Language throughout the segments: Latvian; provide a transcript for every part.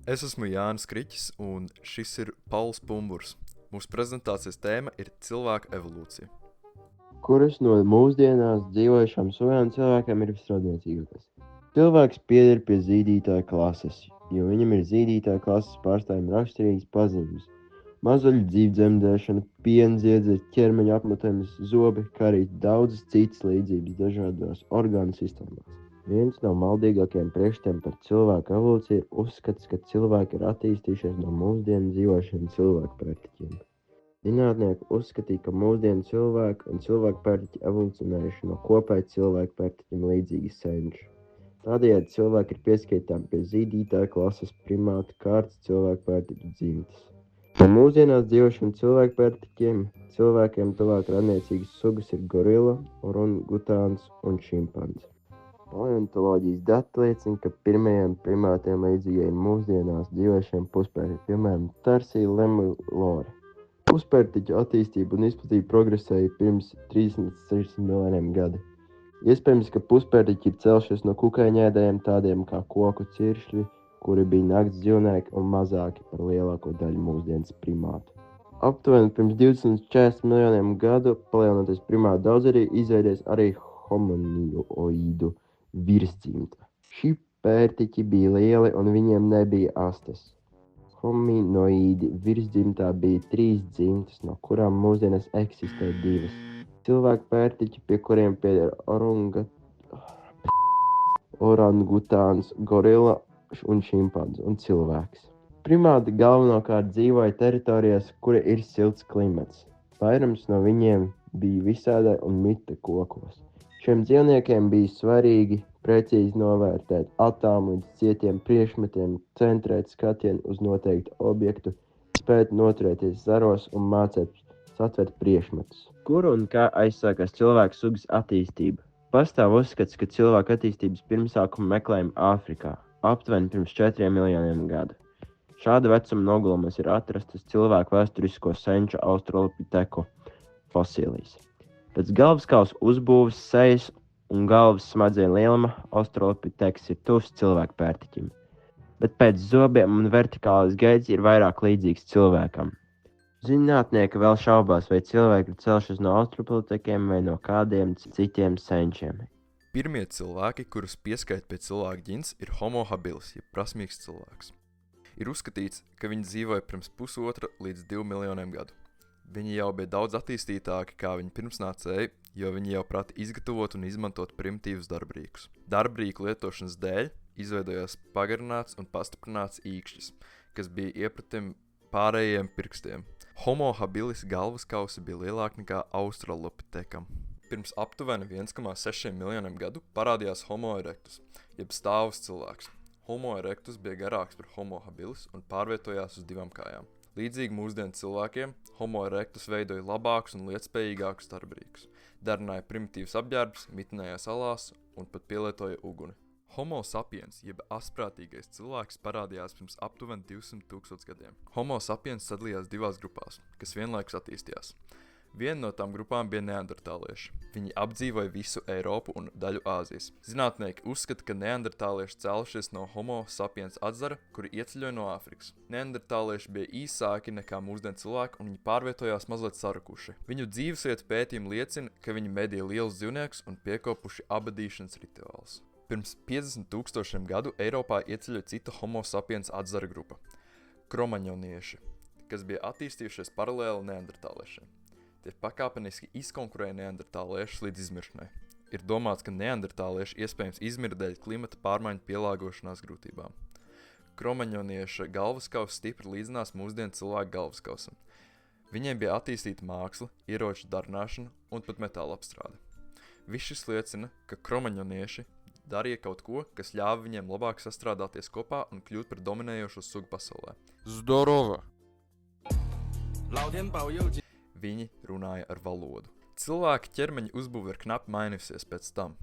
Es esmu Jānis Kriķis, un šis ir Pauls Pumburs. Mūsu prezentācijas tēma ir cilvēka evolūcija. Kuras no mūsdienās dzīvojušām sugām cilvēkiem ir visradniecīgākās? Cilvēks pieder pie zīdītāja klases, jo viņam ir zīdītāja klases pārstāvjiem raksturīgas pazīmes. Mazuļu dzīvdzemdēšana, pienziedzes, ķermeņa apmetums, zobi, kā arī daudzas citas līdzības dažādos orgānu sistēmās. Viens no maldīgākajiem priekšstatiem par cilvēku evolūciju ir uzskats, ka cilvēki ir attīstījušies no mūsdienu dzīvošiem cilvēku pērtiķiem. Zinātnieki uzskatīja, ka mūsdienu cilvēki un cilvēku pērtiķi evolūcionējuši no kopēja cilvēku pērtiķiem līdzīgi senči. Tādējādi cilvēki ir pieskaitāmi pie zīdītāja klases primāta kārtas cilvēku pērtiķu dzimtes. No mūsdienās dzīvošiem cilvēku pērtiķiem cilvēkiem tuvāk radniecīgas sugas ir gorila, orangutāns un šimpanze. Paleontoloģijas dati liecina, ka pirmajiem primātiem līdzīgajiem mūsdienās dzīvošiem puspērtiķiem, piemēram, Tarsija lemurlore. Puspērtiķu attīstība un izplatība progresēja pirms 360 miljoniem gadu. Iespējams, ka puspērtiķi ir celšies no kukaiņēdējiem tādiem kā koku ciršļi, kuri bija nakts dzīvnieki un mazāki par lielāko daļu mūsdienas primātu. Aptuveni pirms 240 miljoniem gadu palielinoties primātu daudzveidībai izveidojas arī homonioīdu virsdzimta. Šī pērtiķi bija lieli un viņiem nebija astes. Hominoīdi virsdzimtā bija 3 dzimtas, no kurām mūsdienās eksistē 2. Cilvēku pērtiķi, pie kuriem pieder orangutāns, gorila un šimpanze un cilvēks. Primāti galvenokārt dzīvoja teritorijās, kura ir silts klimats. Vairums no viņiem bija visādai un mita kokos. Šiem dzīvniekiem bija svarīgi precīzi novērtēt attālumu līdz cietiem priekšmetiem, centrēt skatienu uz noteiktu objektu, spēt noturēties zaros un mācīt satvert priekšmetus. Kur un kā aizsākās cilvēku sugas attīstība? Pastāv uzskats, ka cilvēku attīstības pirmsākumu meklējam Āfrikā, aptuveni pirms 4 miljoniem gadu. Šāda vecuma nogulumos ir atrastas cilvēku vēsturisko senču australopiteku fosilijas. Pēc galvaskausa uzbūves, sejas un galvas smadzeņu lieluma australopiteks ir tuvs cilvēku pērtiķim, bet pēc zobiem un vertikālās gaitas ir vairāk līdzīgs cilvēkam. Zinātnieki vēl šaubās, vai cilvēki ir celšies no australopitekiem vai no kādiem citiem senčiem. Pirmie cilvēki, kurus pieskaita pie cilvēka ģints, ir Homo habilis, jeb prasmīgs cilvēks. Ir uzskatīts, ka viņi dzīvoja pirms 1,5 līdz 2 miljoniem gadu. Viņi jau bija daudz attīstītāki kā viņi pirmsnācēji, jo viņi jau prata izgatavot un izmantot primitīvus darbrīkus. Darbrīku lietošanas dēļ izveidojās pagarināts un pastiprināts īkšķis, kas bija iepratim pārējiem pirkstiem. Homo habilis galvaskausi bija lielāki nekā australopitekam. Pirms aptuveni 1,6 miljoniem gadu parādījās Homo erectus, jeb stāvus cilvēks. Homo erectus bija garāks par Homo habilis un pārvietojās uz 2 kājām. Līdzīgi mūsdienu cilvēkiem, Homo erectus veidoja labākus un lietspējīgākus darbrīkus, darināja primitīvus apģērbus, mitināja salās un pat pielietoja uguni. Homo sapiens, jeb asprātīgais cilvēks, parādījās pirms aptuveni 200 000 gadiem. Homo sapiens sadalījās 2 grupās, kas vienlaikus attīstījās. Viena no tām grupām bija neandertālieši. Viņi apdzīvoja visu Eiropu un daļu Āzijas. Zinātnieki uzskata, ka neandertālieši cēlušies no Homo sapiens atzara, kuri ieceļoja no Āfrikas. Neandertālieši bija īsāki nekā mūsdienu cilvēki un viņi pārvietojās mazliet sarukuši. Viņu dzīvesvietu pētījumi liecina, ka viņi medīja lielus dzīvniekus un piekopuši abadīšanas rituālus. Pirms 50 000 gadu Eiropā ieceļoja cita Homo sapiens atzara grupa – kromaņonieši, kas bija attīstījušies paralēli neandertāliešiem. Tie pakāpeniski izkonkurēja neandertāliešus līdz izmiršanai. Ir domāts, ka neandertālieši iespējams izmira dēļ klimata pārmaiņu pielāgošanās grūtībām. Kromaņonieša galvaskauss stipri līdzinās mūsdienu cilvēku galvaskausam. Viņiem bija attīstīta māksla, ieroču darināšana un pat metāla apstrāde. Viss šis liecina, ka kromaņonieši darīja kaut ko, kas ļāva viņiem labāk sastrādāties kopā un kļūt par dominējošo sugu pasaulē. Zdorova! Viņi runāja ar valodu. Cilvēka ķermeņa uzbūve ir knapi mainījusies pēc tam.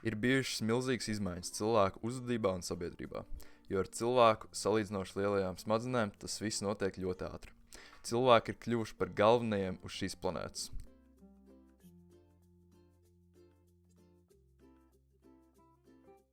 Ir bijušas milzīgas izmaiņas cilvēku uzvedībā un sabiedrībā, jo ar cilvēku salīdzinoši lielajām smadzenēm tas viss notiek ļoti ātri. Cilvēki ir kļuvuši par galvenajiem uz šīs planētas.